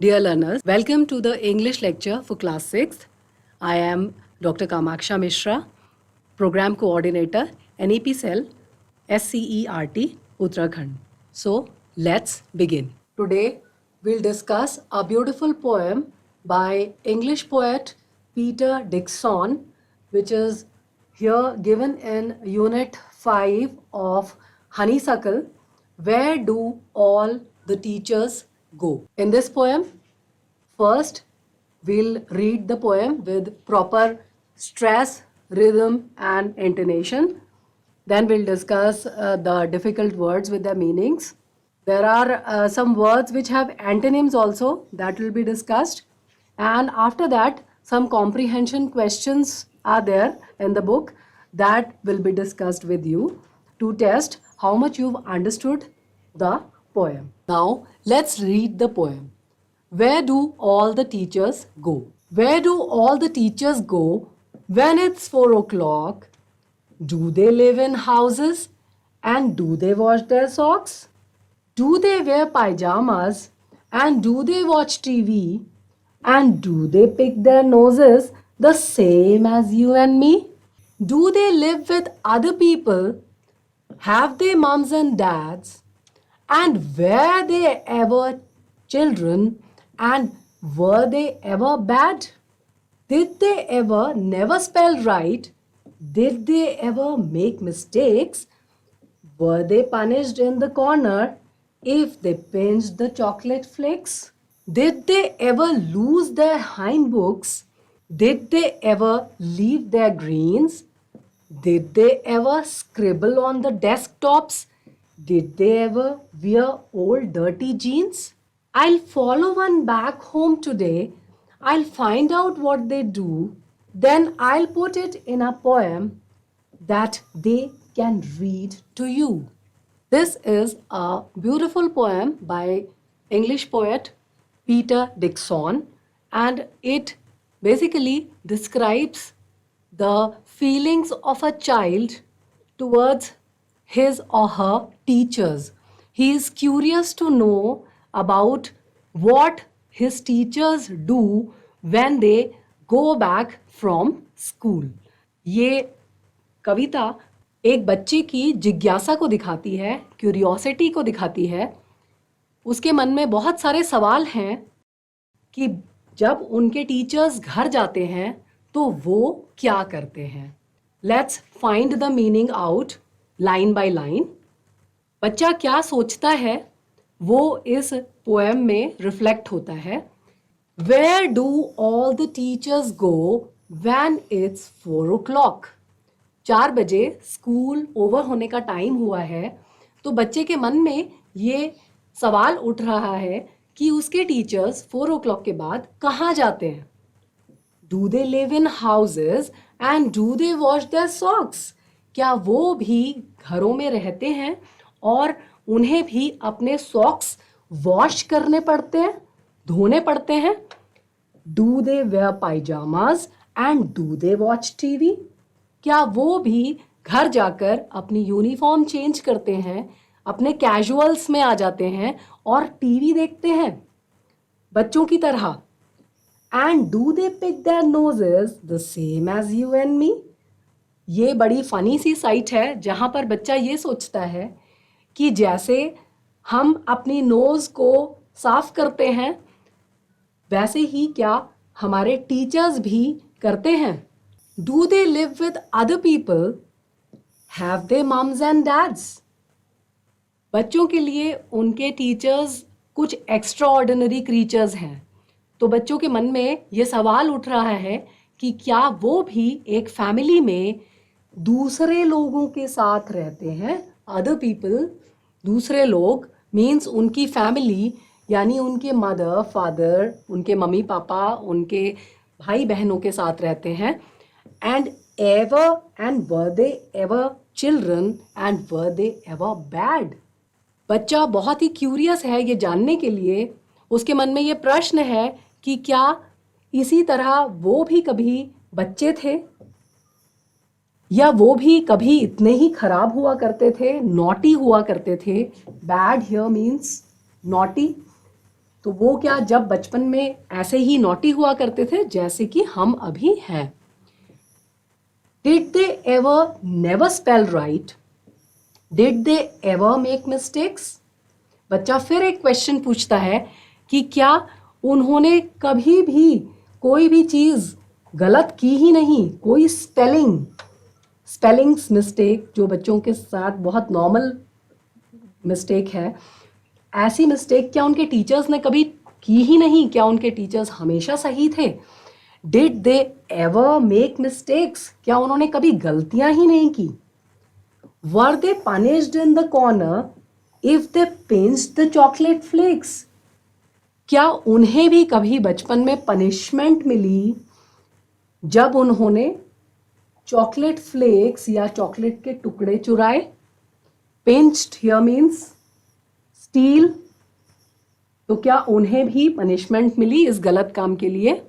Dear learners, welcome to the English lecture for class 6th. I am Dr. Kamaksha Mishra, Program Coordinator, NEP Cell, SCERT, Uttarakhand. So, let's begin. Today, we'll discuss a beautiful poem by English poet Peter Dickson, which is here given in Unit 5 of Honeysuckle. Where do all the teachers go? In this poem, first we'll read the poem with proper stress, rhythm, and intonation. Then we'll discuss the difficult words with their meanings. There are some words which have antonyms also that will be discussed. And after that, some comprehension questions are there in the book that will be discussed with you to test how much you've understood the poem. Now, let's read the poem. Where do all the teachers go? Where do all the teachers go when it's 4 o'clock? Do they live in houses and do they wash their socks? Do they wear pajamas and do they watch TV? And do they pick their noses the same as you and me? Do they live with other people? Have they mums and dads? And were they ever children? And were they ever bad? Did they ever never spell right? Did they ever make mistakes? Were they punished in the corner if they pinched the chocolate flakes? Did they ever lose their hind books? Did they ever leave their greens? Did they ever scribble on the desktops? Did they ever wear old dirty jeans? I'll follow one back home today. I'll find out what they do. Then I'll put it in a poem that they can read to you. This is a beautiful poem by English poet Peter Dickson, and it basically describes the feelings of a child towards his or her teachers. He is curious to know about what his teachers do when they go back from school. ये कविता एक बच्चे की जिज्ञासा को दिखाती है, curiosity को दिखाती है. उसके मन में बहुत सारे सवाल हैं कि जब उनके टीचर्स घर जाते हैं तो वो क्या करते हैं. Let's find the meaning out line by line. बच्चा क्या सोचता है वो इस पोएम में रिफ्लेक्ट होता है. Where do all the teachers go when it's 4 o'clock? 4 बजे स्कूल ओवर होने का टाइम हुआ है. तो बच्चे के मन में ये सवाल उठ रहा है कि उसके टीचर्स 4 o'clock के बाद कहाँ जाते हैं. Do they live in houses and do they wash their socks? क्या वो भी घरों में रहते हैं और उन्हें भी अपने सॉक्स वॉश करने पड़ते हैं, धोने पड़ते हैं? Do they wear pyjamas and do they watch TV? क्या वो भी घर जाकर अपनी यूनिफॉर्म चेंज करते हैं, अपने कैजुअल्स में आ जाते हैं और टीवी देखते हैं बच्चों की तरह? And do they pick their noses the same as you and me? ये बड़ी फनी सी साइट है जहाँ पर बच्चा ये सोचता है कि जैसे हम अपनी नोज को साफ करते हैं वैसे ही क्या हमारे टीचर्स भी करते हैं. Do they live with other people? Have they mums and dads? बच्चों के लिए उनके टीचर्स कुछ एक्स्ट्रा ऑर्डिनरी क्रीचर्स हैं. तो बच्चों के मन में ये सवाल उठ रहा है कि क्या वो भी एक फैमिली में दूसरे लोगों के साथ रहते हैं. अदर पीपल, दूसरे लोग मीन्स उनकी फैमिली, यानी उनके मदर फादर, उनके मम्मी पापा, उनके भाई बहनों के साथ रहते हैं. And were they ever children and were they ever bad? बच्चा बहुत ही क्यूरियस है ये जानने के लिए. उसके मन में ये प्रश्न है कि क्या इसी तरह वो भी कभी बच्चे थे या वो भी कभी इतने ही खराब हुआ करते थे, नॉटी हुआ करते थे. Bad here means naughty. तो वो क्या जब बचपन में ऐसे ही नॉटी हुआ करते थे जैसे कि हम अभी हैं. Did they ever never spell right? Did they ever make mistakes? बच्चा फिर एक क्वेश्चन पूछता है कि क्या उन्होंने कभी भी कोई भी चीज़ गलत की ही नहीं, कोई स्पेलिंग्स मिस्टेक जो बच्चों के साथ बहुत नॉर्मल मिस्टेक है, ऐसी मिस्टेक क्या उनके टीचर्स ने कभी की ही नहीं? क्या उनके टीचर्स हमेशा सही थे? Did they ever make mistakes? क्या उन्होंने कभी गलतियां ही नहीं की? Were they punished in the corner if they pinched the chocolate flakes? क्या उन्हें भी कभी बचपन में पनिशमेंट मिली जब उन्होंने चॉकलेट फ्लेक्स या चॉकलेट के टुकड़े चुराए? Pinched here means steel. तो क्या उन्हें भी पनिशमेंट मिली इस गलत काम के लिए?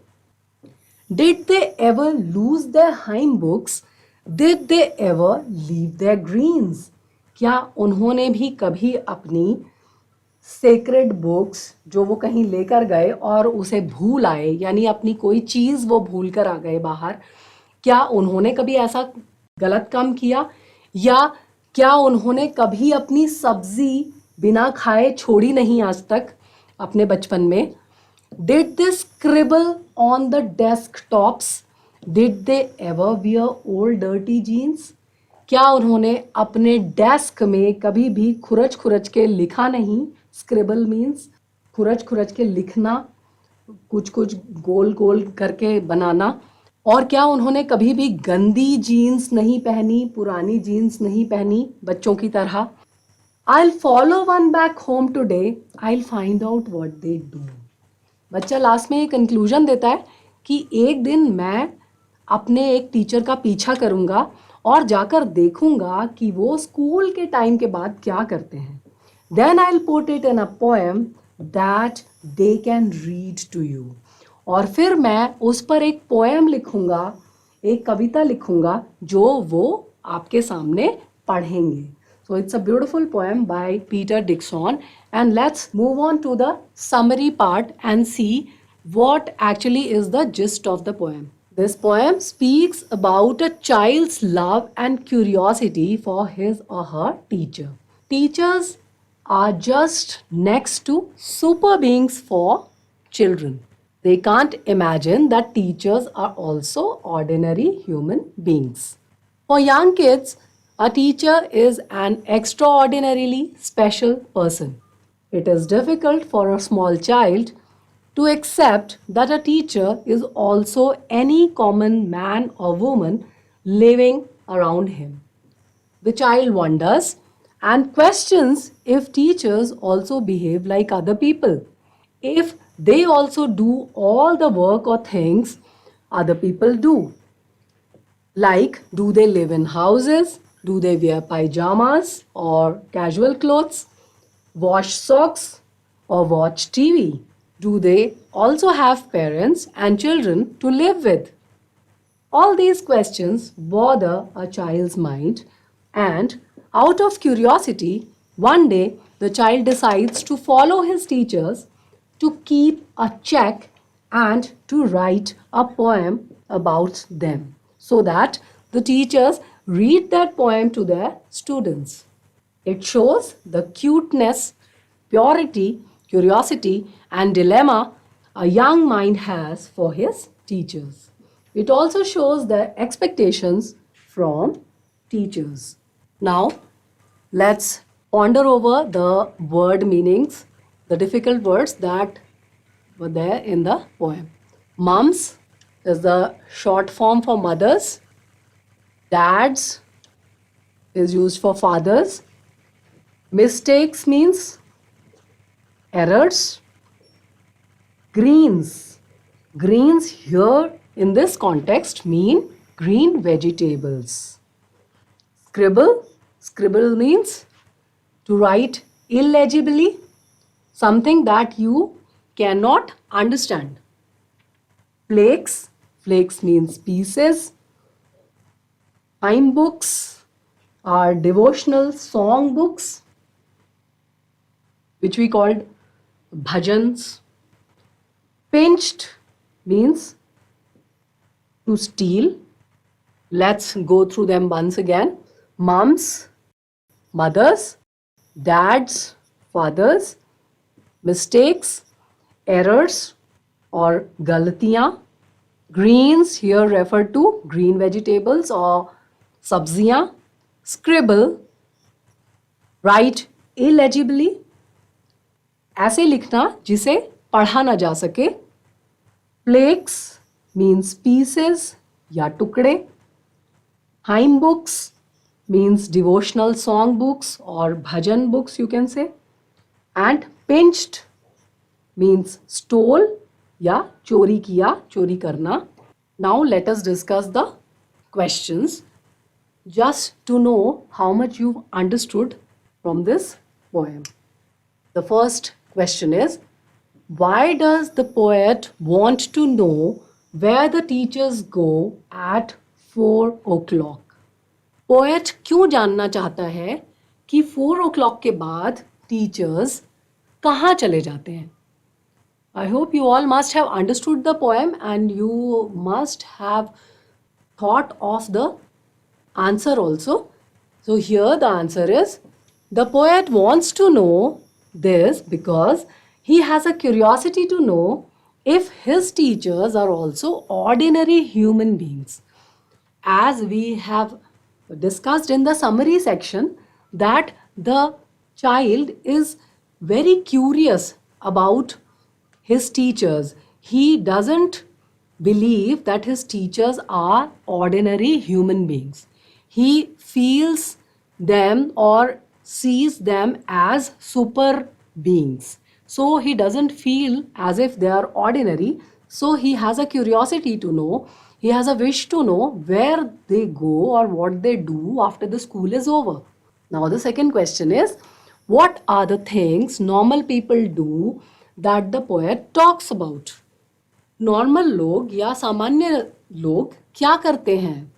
Did they ever lose their hymn books? Did they ever leave their greens? क्या उन्होंने भी कभी अपनी सेक्रेड बुक्स जो वो कहीं लेकर गए और उसे भूल आए, यानी अपनी कोई चीज़ वो भूल कर आ गए बाहर, क्या उन्होंने कभी ऐसा गलत काम किया? या क्या उन्होंने कभी अपनी सब्जी बिना खाए छोड़ी नहीं आज तक अपने बचपन में? Did they scribble on the desktops? Did they ever wear old dirty jeans? क्या उन्होंने अपने डेस्क में कभी भी खुरच खुरच के लिखा नहीं? स्क्रिबल मीन्स खुरच खुरच के लिखना, कुछ कुछ गोल गोल करके बनाना. और क्या उन्होंने कभी भी गंदी जीन्स नहीं पहनी, पुरानी जीन्स नहीं पहनी बच्चों की तरह? I'll follow one back home today. I'll find out what they do. बच्चा लास्ट में एक कंक्लूजन देता है कि एक दिन मैं अपने एक टीचर का पीछा करूंगा और जाकर देखूंगा कि वो स्कूल के टाइम के बाद क्या करते हैं. Then I'll put it in a poem that they can read to you. और फिर मैं उस पर एक पोएम लिखूंगा, एक कविता लिखूंगा जो वो आपके सामने पढ़ेंगे. So it's a beautiful poem by Peter Dickson, and let's move on to the summary part and see what actually is the gist of the poem. This poem speaks about a child's love and curiosity for his or her teacher. Teachers are just next to super beings for children. They can't imagine that teachers are also ordinary human beings. For young kids, a teacher is an extraordinarily special person. It is difficult for a small child to accept that a teacher is also any common man or woman living around him. The child wonders and questions if teachers also behave like other people, if they also do all the work or things other people do. Like, do they live in houses? Do they wear pajamas or casual clothes? Wash socks or watch TV? Do they also have parents and children to live with? All these questions bother a child's mind, and out of curiosity, one day the child decides to follow his teachers to keep a check and to write a poem about them so that the teachers read that poem to their students. It shows the cuteness, purity, curiosity, and dilemma a young mind has for his teachers. It also shows the expectations from teachers. Now, let's ponder over the word meanings, the difficult words that were there in the poem. Mums is the short form for mothers. Dads is used for fathers. Mistakes means errors. Greens. Greens here in this context mean green vegetables. Scribble. Scribble means to write illegibly, something that you cannot understand. Flakes. Flakes means pieces. Hymn books are devotional song books, which we called bhajans Pinched means to steal. Let's go through them once again. Mums, mothers, dads, fathers. Mistakes, errors or galatiyan. Greens here refer to green vegetables or sabziyan. Scribble, write illegibly, ऐसे लिखना जिसे पढ़ा ना जा सके. Flakes means pieces या टुकड़े. Hymn books means devotional song books or bhajan books you can say. And pinched means stole या चोरी किया, चोरी करना. Now let us discuss the questions just to know how much you've understood from this poem. The first question is, why does the poet want to know where the teachers go at 4 o'clock? Poet क्यों जानना चाहता है कि 4 o'clock के बाद teachers कहाँ चले जाते हैं? I hope you all must have understood the poem and you must have thought of the answer also. So here the answer is, the poet wants to know this because he has a curiosity to know if his teachers are also ordinary human beings. As we have discussed in the summary section, that the child is very curious about his teachers. He doesn't believe that his teachers are ordinary human beings. He feels them or sees them as super beings. So he doesn't feel as if they are ordinary. So he has a curiosity to know, he has a wish to know where they go or what they do after the school is over. Now the second question is, what are the things normal people do that the poet talks about? Normal लोग या सामान्य लोग क्या करते हैं?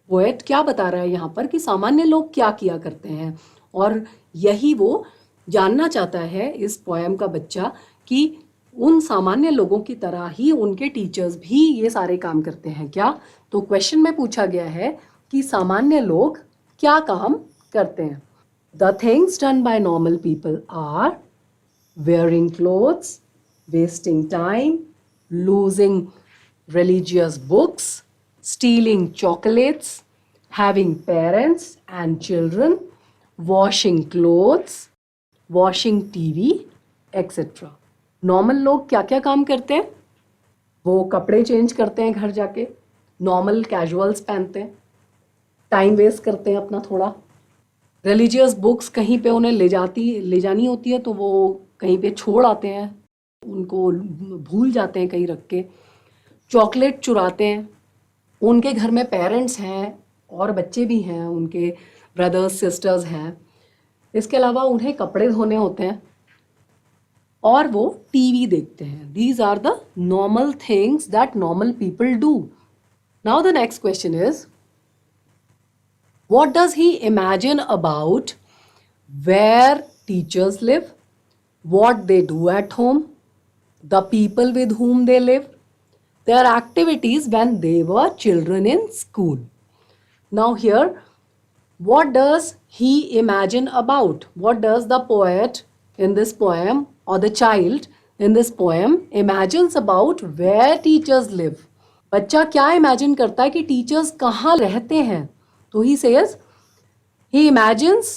Poet क्या बता रहा है यहाँ पर कि सामान्य लोग क्या किया करते हैं, और यही वो जानना चाहता है इस पोएम का बच्चा कि उन सामान्य लोगों की तरह ही उनके टीचर्स भी ये सारे काम करते हैं क्या. तो क्वेश्चन में पूछा गया है कि सामान्य लोग क्या काम करते हैं. The things done by normal people are wearing clothes, wasting time, losing religious books, stealing chocolates, having parents and children, washing clothes, washing TV, etc. Normal लोग क्या क्या काम करते हैं? वो कपड़े चेंज करते हैं घर जाके, नॉर्मल कैजुअल्स पहनते हैं, टाइम वेस्ट करते हैं अपना थोड़ा, रिलीजियस बुक्स कहीं पे उन्हें ले जानी होती है तो वो कहीं पे छोड़ आते हैं, उनको भूल जाते हैं कहीं रख के, चॉकलेट चुराते हैं, उनके घर में पेरेंट्स हैं और बच्चे भी हैं, उनके ब्रदर्स सिस्टर्स हैं, इसके अलावा उन्हें कपड़े धोने होते हैं और वो टीवी देखते हैं. These are the normal things that normal people do. Now the next question is, what does he imagine about where teachers live, what they do at home, the people with whom they live, their activities when they were children in school? Now here, what does he imagine about? What does the poet in this poem or the child in this poem imagines about where teachers live? बच्चा क्या imagine करता है कि teachers कहाँ रहते हैं? तो he says, he imagines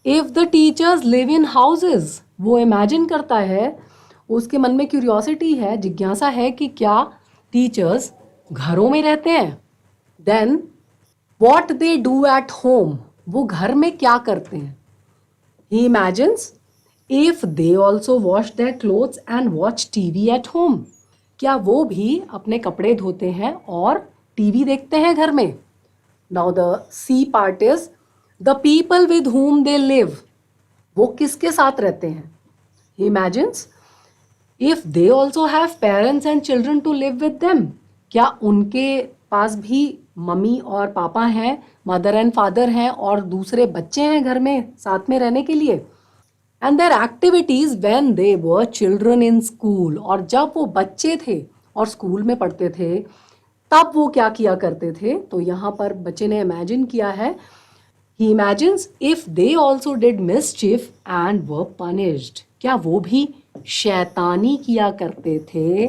if the teachers live in houses. वो imagine करता है, उसके मन में क्यूरियोसिटी है, जिज्ञासा है कि क्या टीचर्स घरों में रहते हैं. Then what they do at home, वो घर में क्या करते हैं. He imagines if they also wash their clothes and watch TV at home. क्या वो भी अपने कपड़े धोते हैं और टीवी देखते हैं घर में. Now the C part is the people with whom they live. वो किसके साथ रहते हैं. He imagines if they also have parents and children to live with them. क्या उनके पास भी मम्मी और पापा हैं, मदर एंड फादर हैं और दूसरे बच्चे हैं घर में साथ में रहने के लिए. and their activities when they were children in school. और जब वो बच्चे थे और स्कूल में पढ़ते थे तब वो क्या किया करते थे. तो यहाँ पर बच्चे ने इमेजिन किया है. He imagines if they also did mischief and were punished. क्या वो भी शैतानी किया करते थे?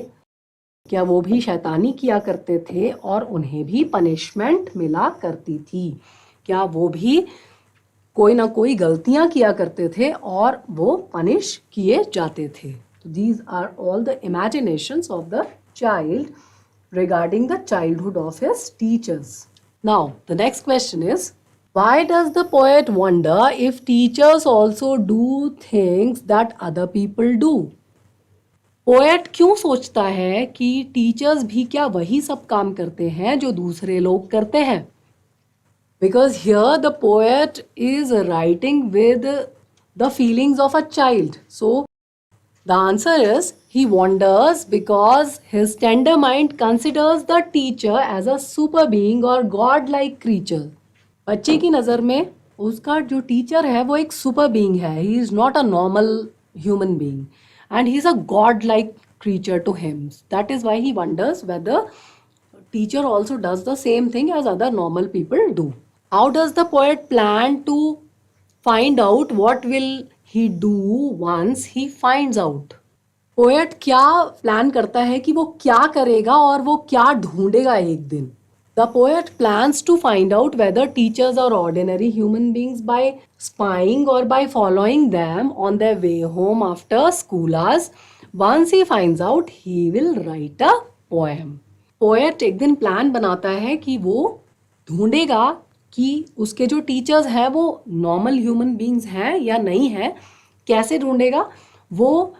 क्या वो भी शैतानी किया करते थे और उन्हें भी पनिशमेंट मिला करती थी? क्या वो भी कोई ना कोई गलतियां किया करते थे और वो पनिश किए जाते थे? तो these are all the imaginations of the child regarding the childhood of his teachers. Now, the next question is, why does the poet wonder if teachers also do things that other people do? Poet क्यों सोचता है कि teachers भी क्या वही सब काम करते हैं जो दूसरे लोग करते हैं? Because here the poet is writing with the feelings of a child. So the answer is he wonders because his tender mind considers the teacher as a super being or god-like creature. बच्चे की नज़र में उसका जो teacher है वो एक super being है. He is not a normal human being and he is a god-like creature to him. That is why he wonders whether teacher also does the same thing as other normal people do. How does the poet plan to find out what will he do once he finds out? Poet क्या plan करता है कि वो क्या करेगा और वो क्या ढूंढेगा एक दिन? The poet plans to find out whether teachers are ordinary human beings by spying or by following them on their way home after school hours. Once he finds out, he will write a poem. Poet एक दिन plan बनाता है कि वो ढूंढेगा कि उसके जो teachers हैं वो नॉर्मल ह्यूमन बींग्स हैं या नहीं हैं. कैसे ढूंढेगा? वो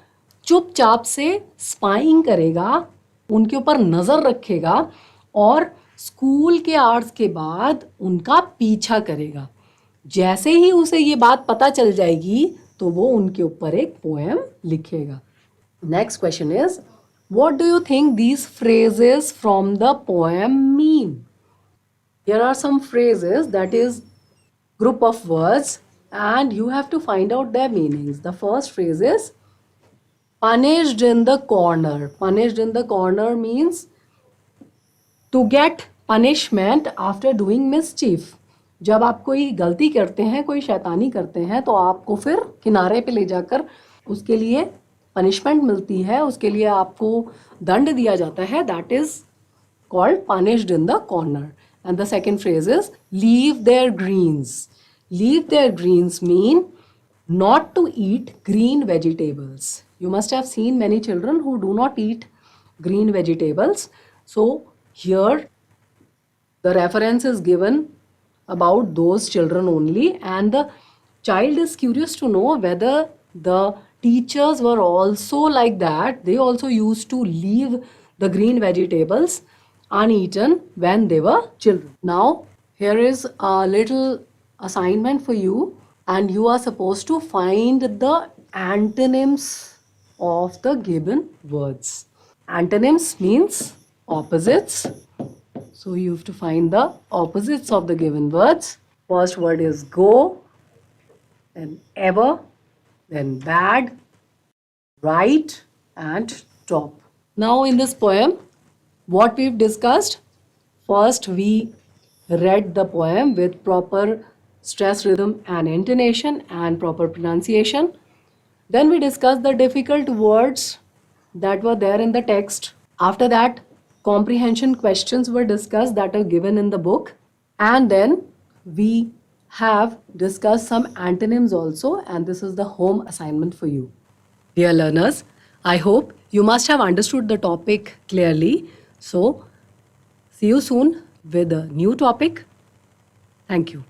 चुपचाप से स्पाइंग करेगा, उनके ऊपर नज़र रखेगा और स्कूल के आवर्स के बाद उनका पीछा करेगा. जैसे ही उसे ये बात पता चल जाएगी तो वो उनके ऊपर एक पोएम लिखेगा. Next question is, what do you think these phrases from the poem mean? Here are some phrases, that is group of words, and you have to find out their meanings. The first phrase is punished in the corner. Punished in the corner means to get punishment after doing mischief. जब आप कोई गलती करते हैं, कोई शैतानी करते हैं, तो आपको फिर किनारे पे ले जाकर उसके लिए पनिशमेंट मिलती है, उसके लिए आपको दंड दिया जाता है. That is called punished in the corner. And the second phrase is leave their greens. Leave their greens mean not to eat green vegetables. You must have seen many children who do not eat green vegetables. So here the reference is given about those children only, and the child is curious to know whether the teachers were also like that. They also used to leave the green vegetables uneaten when they were children. Now here is a little assignment for you, and you are supposed to find the antonyms of the given words. Antonyms means opposites. So you have to find the opposites of the given words. First word is go, then ever, then bad, right, and top. Now in this poem, what we've discussed, first we read the poem with proper stress rhythm and intonation and proper pronunciation. Then we discussed the difficult words that were there in the text. After that, comprehension questions were discussed that are given in the book. And then we have discussed some antonyms also, and this is the home assignment for you. Dear learners, I hope you must have understood the topic clearly. So, see you soon with a new topic. Thank you.